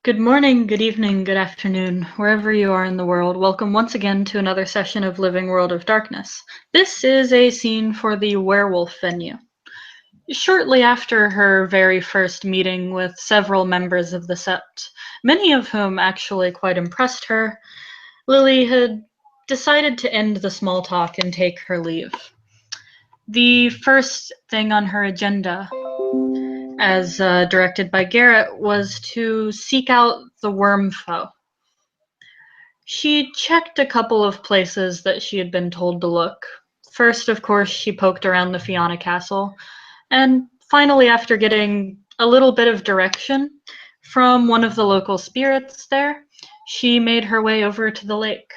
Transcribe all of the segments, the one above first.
Good morning, good evening, good afternoon, wherever you are in the world. Welcome once again to another session of Living World of Darkness. This is a scene for the werewolf venue. Shortly after her very first meeting with several members of the Sept, many of whom actually quite impressed her, Lily had decided to end the small talk and take her leave. The first thing on her agenda, as directed by Garrett, was to seek out the Wormfoe. She checked a couple of places that she had been told to look. First, of course, she poked around the Fianna Castle, and finally, after getting a little bit of direction from one of the local spirits there, she made her way over to the lake.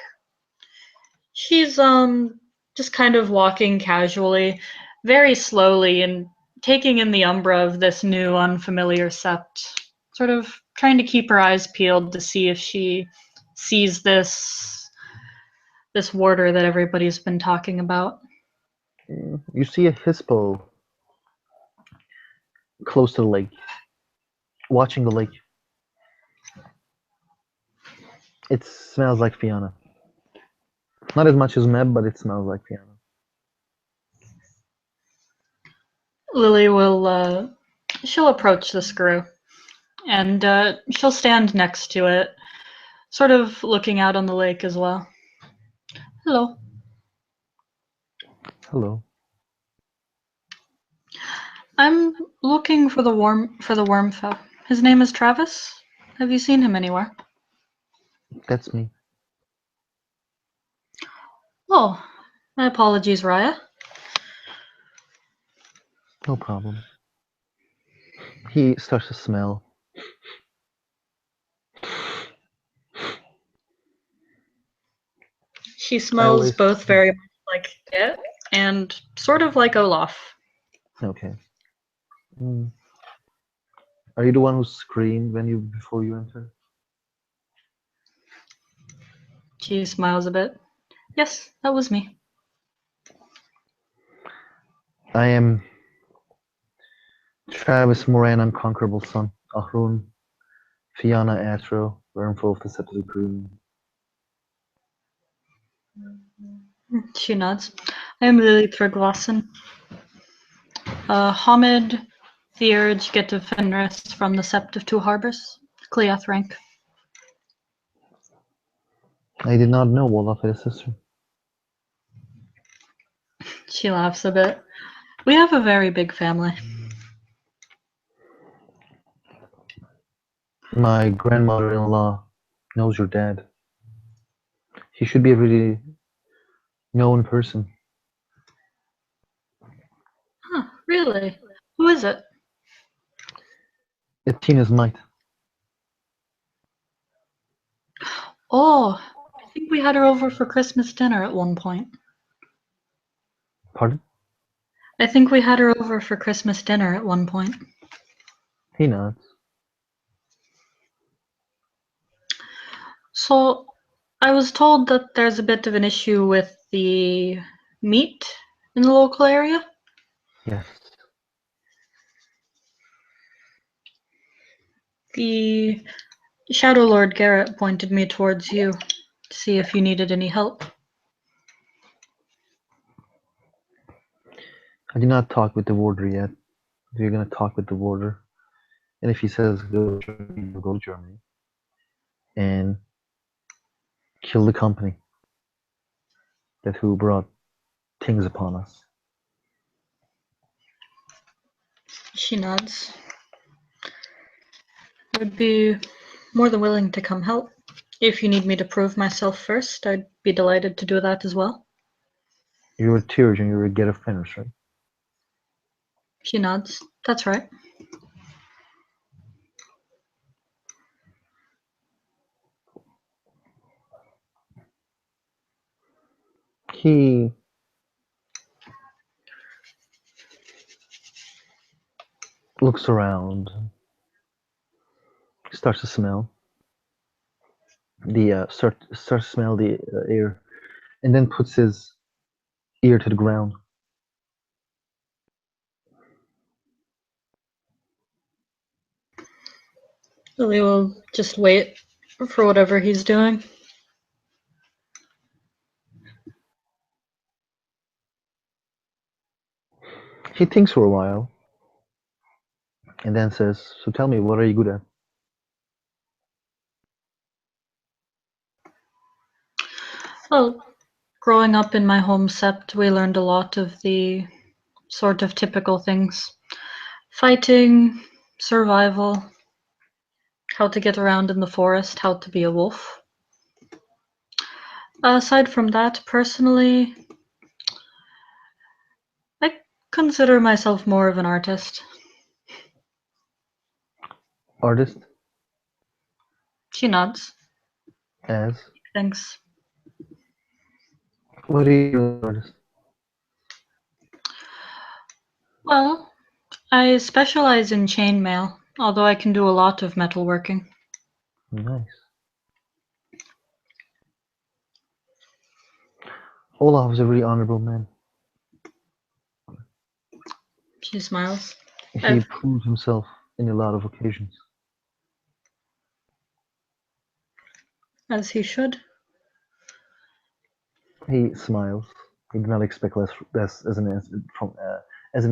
She's just kind of walking casually, very slowly, and taking in the umbra of this new unfamiliar sept, sort of trying to keep her eyes peeled to see if she sees this warder that everybody's been talking about. You see a hippo close to the lake, watching the lake. It smells like Fianna. Not as much as Meb, but it smells like Fianna. Lily will she'll approach the screw, and she'll stand next to it, sort of looking out on the lake as well. Hello. Hello. I'm looking for the Wormfoe. His name is Travis. Have you seen him anywhere? That's me. Oh, my apologies, Raya. No problem. He starts to smell. She smells always... both very much like it and sort of like Olaf. Okay. Are you the one who screamed before you entered? She smiles a bit. Yes, that was me. I am Travis Moran, Unconquerable Son, Ahrun, Fianna Atro, Wormfoe of the Sept Green. She nods. I am Lily Thrygvason. Hamid Theurge get to Fenris from the Sept of Two Harbors, Cleoth rank. I did not know Olaf had a sister. She laughs a bit. We have a very big family. My grandmother-in-law knows your dad. He should be a really known person. Huh, really? Who is it? Tina's might. Oh, I think we had her over for Christmas dinner at one point. Pardon? I think we had her over for Christmas dinner at one point. He nods. So, I was told that there's a bit of an issue with the meat in the local area. Yes. The Shadow Lord Garrett pointed me towards you to see if you needed any help. I did not talk with the warder yet. We're gonna talk with the warder. And if he says go to Germany, we'll go to Germany. And kill the company who brought things upon us. She nods. I would be more than willing to come help. If you need me to prove myself first, I'd be delighted to do that as well. You're a Tyrge and you're a Get of Fenris, right? She nods. That's right. He looks around, starts to smell starts to smell the air, and then puts his ear to the ground. Lily will just wait for whatever he's doing. He thinks for a while and then says, "So tell me, what are you good at?" Well, growing up in my home sept, we learned a lot of the sort of typical things. Fighting, survival, how to get around in the forest, how to be a wolf. Aside from that, personally, I consider myself more of an artist. Artist She nods. as Thanks. what do you do as an artist? Well, I specialize in chainmail, although I can do a lot of metalworking. Nice. Olaf is a really honorable man. She smiles. He proves himself in a lot of occasions. As he should. He smiles. He did not expect less as an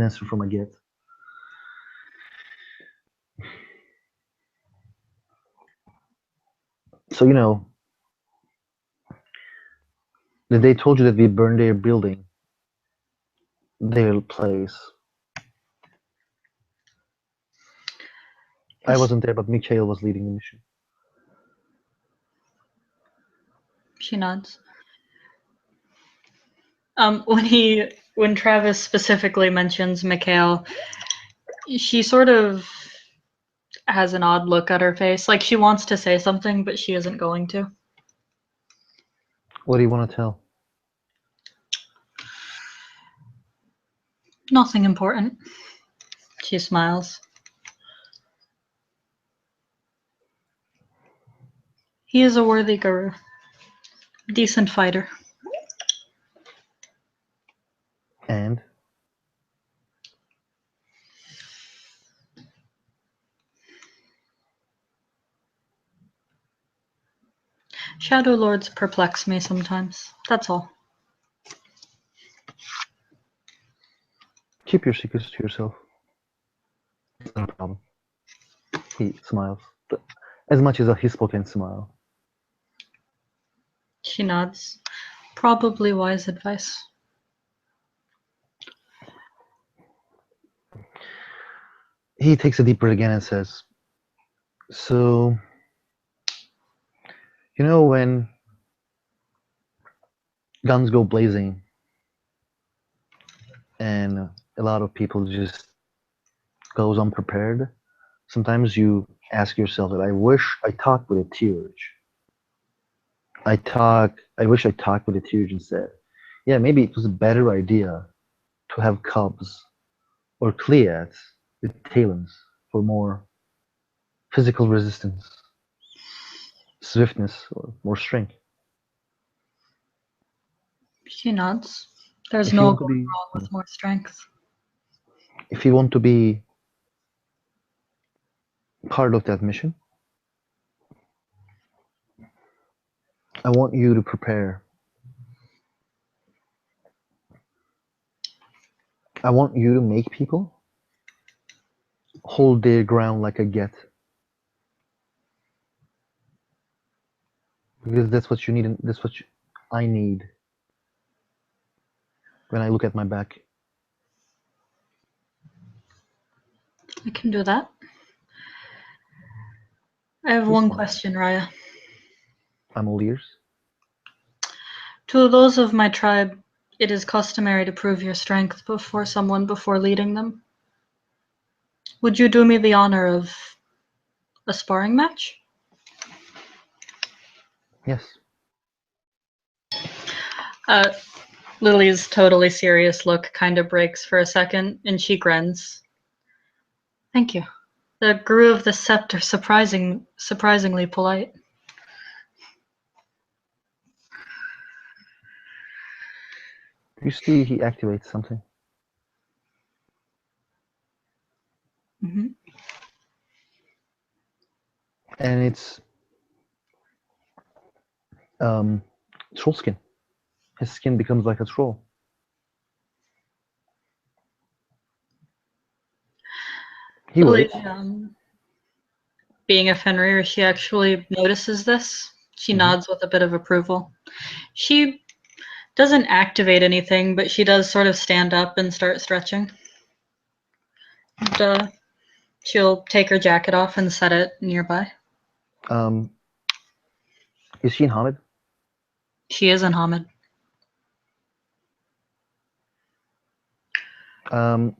answer from a Git. So they told you that we burned their building, their place. I wasn't there, but Mikhail was leading the mission. She nods. When Travis specifically mentions Mikhail, she sort of has an odd look at her face. Like she wants to say something, but she isn't going to. What do you want to tell? Nothing important. She smiles. He is a worthy guru. Decent fighter. And Shadow Lords perplex me sometimes. That's all. keep your secrets to yourself. It's not a problem. He smiles. As much as a Hispo can smile. She nods. Probably wise advice. He takes a deep breath again and says, "So, when guns go blazing and a lot of people just goes unprepared, sometimes you ask yourself that I wish I talked with a Teerj. I wish I talked with a Teerj and said, yeah, maybe it was a better idea to have cubs or Cleats with talons for more physical resistance, swiftness, or more strength. She nods. There's If you no want to going be, wrong with more strength. if you want to be part of that mission, I want you to prepare. I want you to make people hold their ground like a Get. Because that's what you need, and that's what I need when I look at my back. I can do that. I have one question, Raya. I'm all ears. To those of my tribe, it is customary to prove your strength before leading them. Would you do me the honor of a sparring match? Yes. Lily's totally serious look kind of breaks for a second, and she grins. Thank you. The Guru of the Sept are surprisingly polite. You see, he activates something. Mm-hmm. and it's troll skin. His skin becomes like a troll. He Lily, waits. being a Fenrir, she actually notices this. She nods with a bit of approval. She doesn't activate anything, but she does sort of stand up and start stretching. And, she'll take her jacket off and set it nearby. Is she in Hamid? She is in Hamid.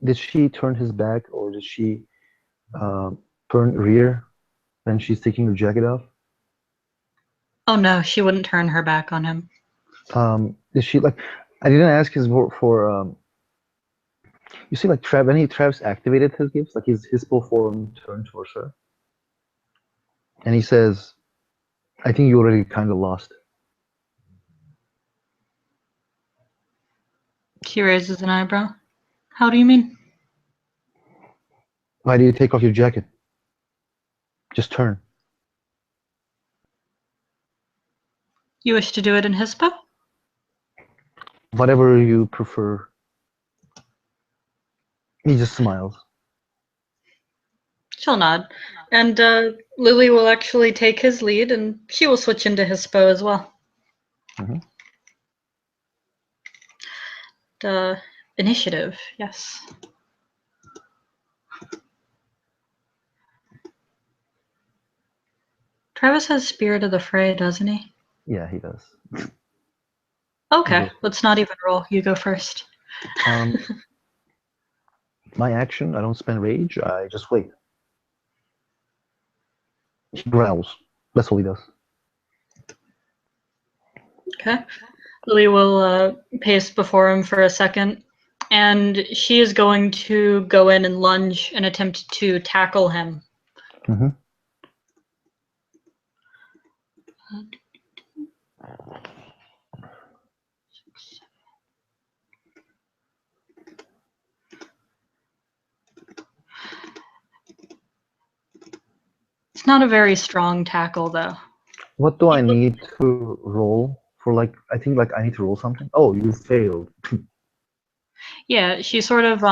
Did she turn his back, or did she turn rear when she's taking her jacket off? Oh no, she wouldn't turn her back on him. Did she like? I didn't ask his for you see, like Trav, when Travis activated his gifts, like his full form turned towards her, and he says, "I think you already kind of lost." She raises an eyebrow. How do you mean? Why do you take off your jacket? Just turn. You wish to do it in Hispo? Whatever you prefer. He just smiles. She'll nod. And Lily will actually take his lead, and she will switch into Hispo as well. Initiative, yes. Travis has Spirit of the Fray, doesn't he? Yeah, he does. Okay, let's not even roll. You go first. My action, I don't spend rage, I just wait. He growls. That's all he does. Okay. Lily will pace before him for a second, and she is going to go in and lunge and attempt to tackle him. It's not a very strong tackle, though. What do I need to roll for, like, I think, like, I need to roll something? Oh, you failed. Yeah, she sort of,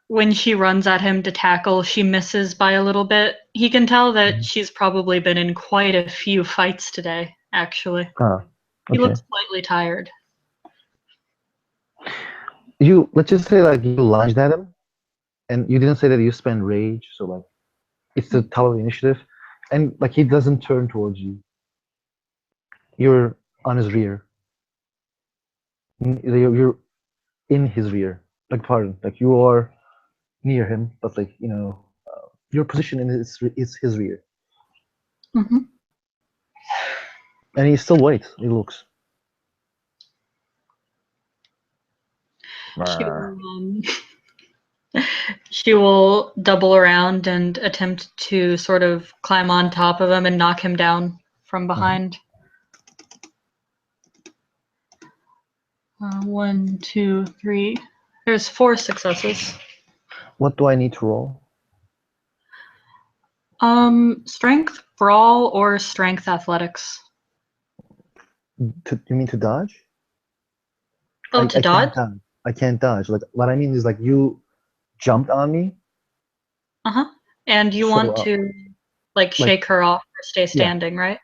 when she runs at him to tackle, she misses by a little bit. He can tell that she's probably been in quite a few fights today, actually. Okay. He looks slightly tired. Let's just say, like, you lunged at him, and you didn't say that you spend rage, so, like, it's the top of the initiative, and, like, he doesn't turn towards you. You're on his rear. You're in his rear. Like, pardon, like, you are near him, but, like, your position in his rear. And he still waits. He looks. She will double around and attempt to sort of climb on top of him and knock him down from behind. 1, 2, 3. There's 4 successes. What do I need to roll? Strength, brawl, or strength athletics. You mean to dodge? Oh, to dodge? I can't dodge. Like, what I mean is, like, you jumped on me. And you want to, like, shake her off or stay standing, right?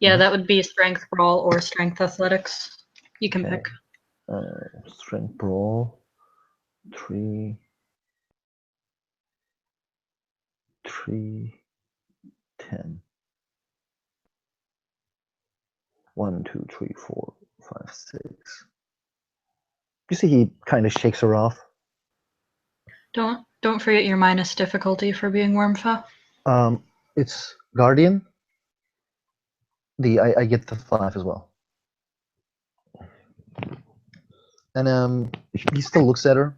Yeah, that would be strength, brawl, or strength athletics. You can pick. Strength, brawl, 3, 10. 1, 2, 3, 4, 5, 6. You see, he kind of shakes her off. Don't forget your minus difficulty for being Wormfa. It's Guardian. I get the 5 as well. And he still looks at her.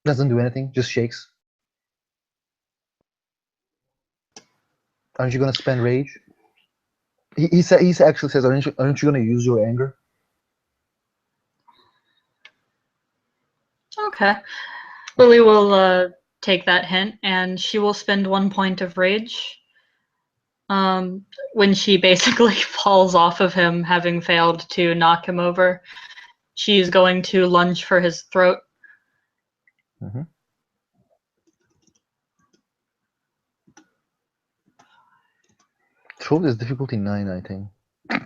Doesn't do anything, just shakes. Aren't you gonna spend rage? He actually says, aren't you gonna use your anger? Okay. Lily will take that hint, and she will spend 1 point of rage. When she basically falls off of him, having failed to knock him over, she's going to lunge for his throat. Mm-hmm. Throat is difficulty 9, I think. I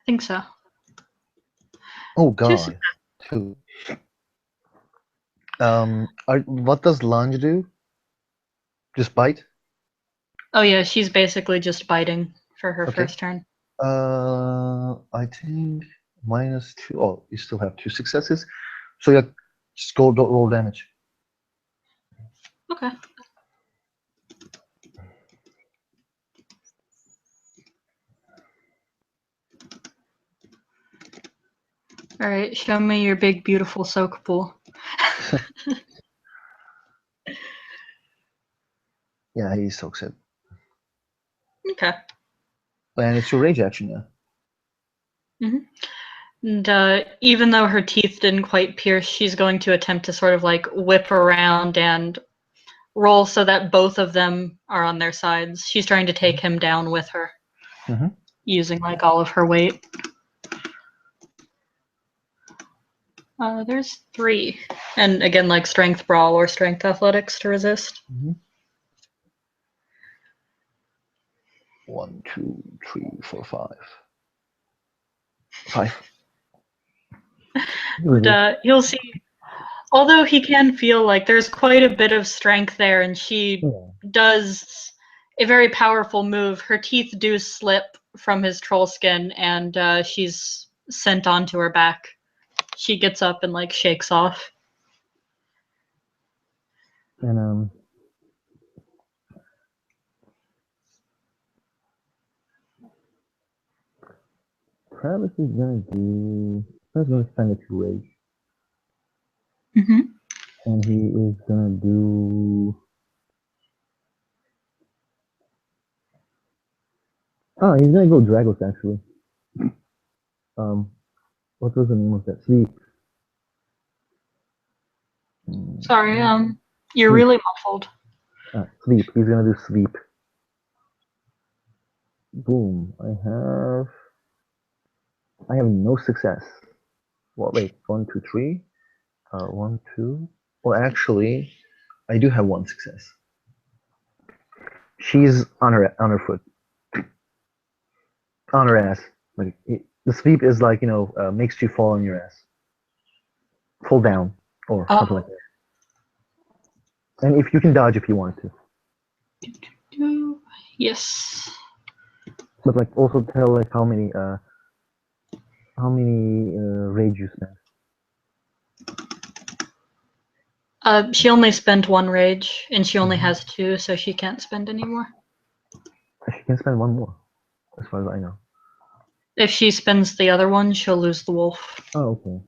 think so. Oh god, 2. What does lunge do? Just bite? Oh yeah, she's basically just biting for her Okay. first turn. I think -2. Oh, you still have 2 successes. So yeah, just go roll damage. Okay. All right, show me your big, beautiful soak pool. Yeah, he soaks it. Okay. And it's your rage action now. And even though her teeth didn't quite pierce, she's going to attempt to sort of like whip around and roll so that both of them are on their sides. She's trying to take him down with her, using like all of her weight. There's 3. And again, like strength brawl or strength athletics to resist. 1, 2, 3, 4, 5. 5. And you'll see, although he can feel like there's quite a bit of strength there, and she does a very powerful move. Her teeth do slip from his troll skin, and she's sent onto her back. She gets up and like shakes off. And Travis is gonna spend a 2 rage. And he is gonna do. Oh, he's gonna go Dragos actually. What was the name of that? Sleep. Sorry, you're Sleep. really muffled. Sleep. He's gonna do sleep. Boom. I have no success. What? Wait. 1, 2, 3. 1, 2. Well, actually, I do have 1 success. She's on her foot, on her ass. Like the sleep is like makes you fall on your ass, fall down or something like that. And if you can dodge if you want to. Yes. But like also tell like how many rage you spent. She only spent 1 rage, and she only has 2, so she can't spend any more. She can spend 1 more, as far as I know. If she spends the other one, she'll lose the wolf. Oh, okay.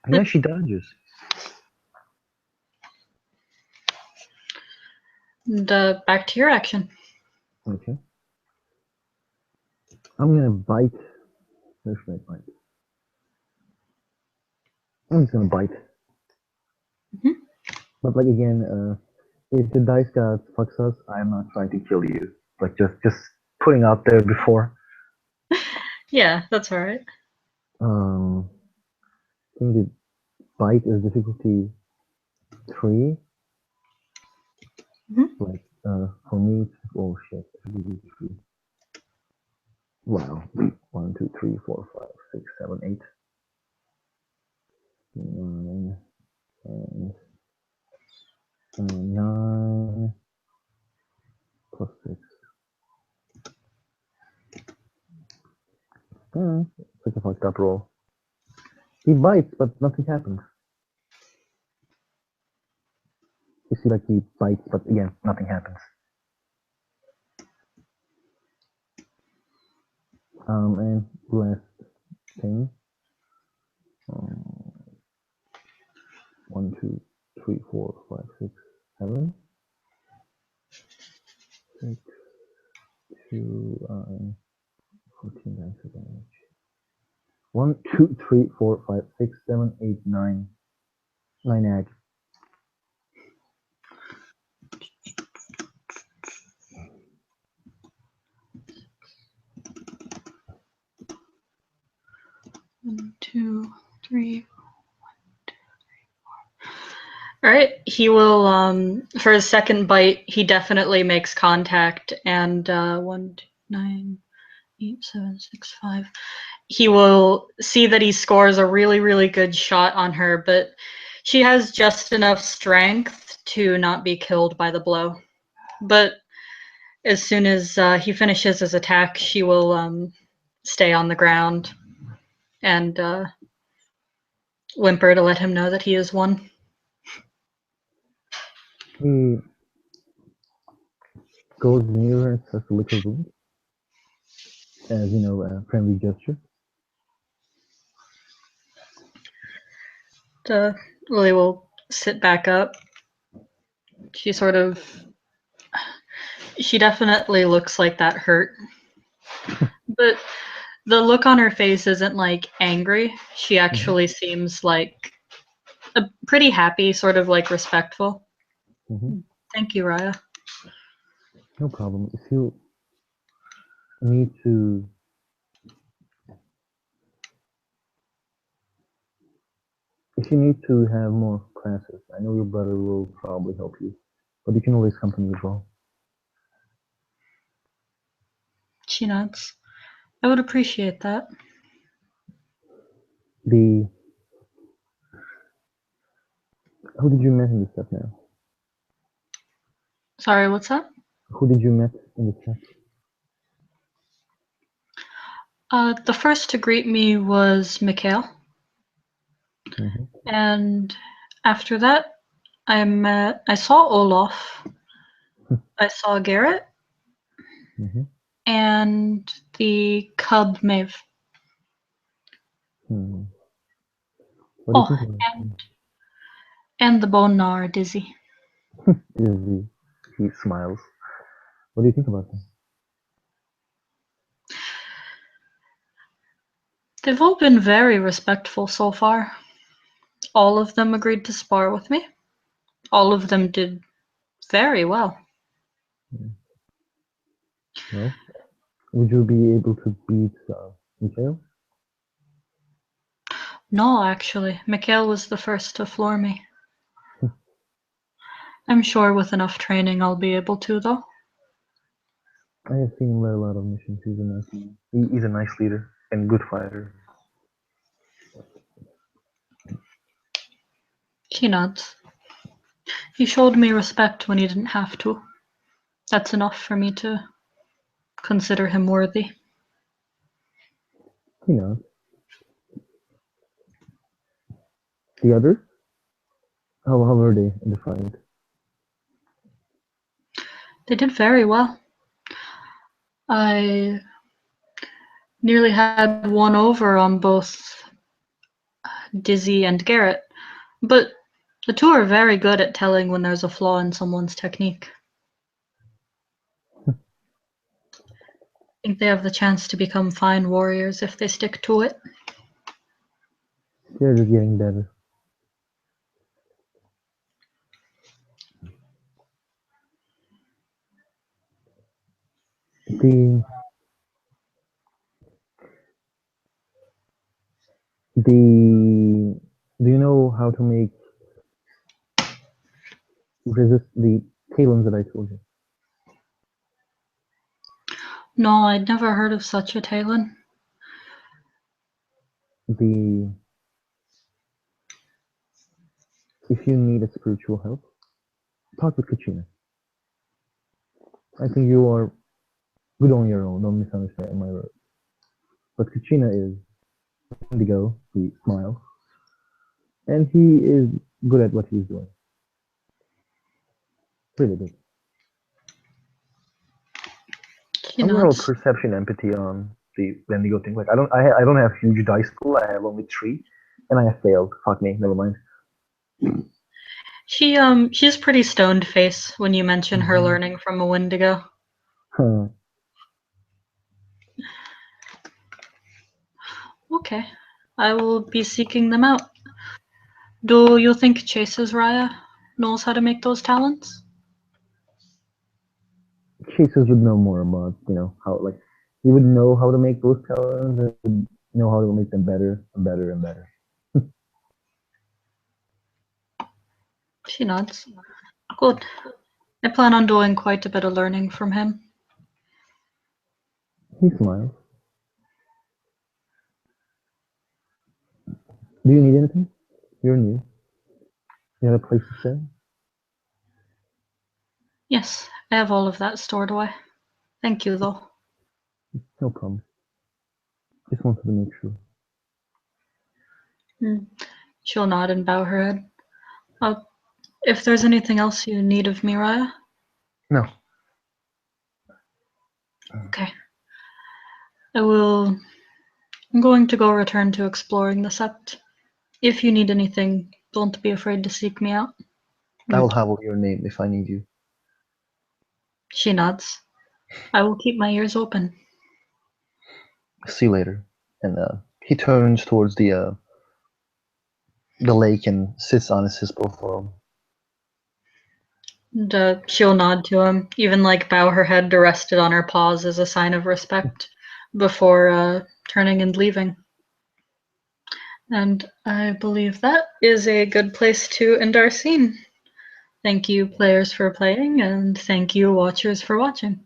Yeah, she dodges. And back to your action. Okay. I'm gonna bite. Where should I bite? I'm just gonna bite. But like again, if the dice god fucks us, I'm not trying to kill you. Like just putting out there before. Yeah, that's all right. I think the bite is difficulty 3. Like for me, oh shit, difficulty 3. Wow. 1, 2, 3, 4, 5, 6, 7, 8, 9, and 9 plus 6. It's like a fucked up roll. He bites, but nothing happens. You see, like he bites, but again, nothing happens. And last thing. 1, 2, 3, 4, 5, 6, 7. 6, 2, 14 dice of damage. 1, 2, 3, 4, 5, 6, 7, 8, 9. 9 ag. 2, 3. All right, he will, for his second bite, he definitely makes contact, and 1, 2, 9, 8, 7, 6, 5. He will see that he scores a really, really good shot on her, but she has just enough strength to not be killed by the blow. But as soon as he finishes his attack, she will stay on the ground and whimper to let him know that he has won. He goes near her and starts to lick her wound, as a friendly gesture. Lily will sit back up. She definitely looks like that hurt. But the look on her face isn't like angry. She actually seems like pretty happy, sort of like respectful. Thank you, Raya. No problem. If you need to have more classes, I know your brother will probably help you, but you can always come to me as well. She nods. I would appreciate that. Who did you meet in the set now? Sorry, what's that? Who did you meet in the set? The first to greet me was Mikhail. And after that, I saw Olaf. I saw Garrett. And the cub Maeve. What do you think about and the bone gnawer Dizzy. Dizzy. He smiles. What do you think about them? They've all been very respectful so far. All of them agreed to spar with me. All of them did very well. Well, would you be able to beat Mikhail? No, actually. Mikhail was the first to floor me. I'm sure with enough training I'll be able to, though. I have seen him let a lot of missions. He's a nice leader and good fighter. She nods. He showed me respect when he didn't have to. That's enough for me to consider him worthy. He nods. The others? How were they in the fight? They did very well. I nearly had one over on both Dizzy and Garrett, but the two are very good at telling when there's a flaw in someone's technique. I think they have the chance to become fine warriors if they stick to it. They're just getting better. Do you know how to make resist the talons that I told you? No, I'd never heard of such a talon. If you need a spiritual help, talk with Kachina. I think you are good on your own, don't misunderstand my words. But Kachina is Indigo, he smiles, and he is good at what he's doing. Really good. I don't have a perception empathy on the Wendigo thing. Like I don't have huge dice pool. I have only 3, and I have failed. Fuck me. Never mind. She's pretty stoned face when you mention her learning from a Wendigo. Okay, I will be seeking them out. Do you think Chase's Raya knows how to make those talents? Chasers would know more about, how, like, he would know how to make those talents and know how to make them better and better and better. She nods. Good. I plan on doing quite a bit of learning from him. He smiles. Do you need anything? You're new. You have a place to stay? Yes, I have all of that stored away. Thank you, though. No problem. Just wanted to make sure. She'll nod and bow her head. If there's anything else you need of me, Raya? No. Okay. I'm going to go return to exploring the Sept. If you need anything, don't be afraid to seek me out. I will have your name if I need you. She nods. I will keep my ears open. See you later. And he turns towards the lake and sits on his hippo. And she'll nod to him, even like bow her head to rest it on her paws as a sign of respect before turning and leaving. And I believe that is a good place to end our scene. Thank you, players, for playing, and thank you, watchers, for watching.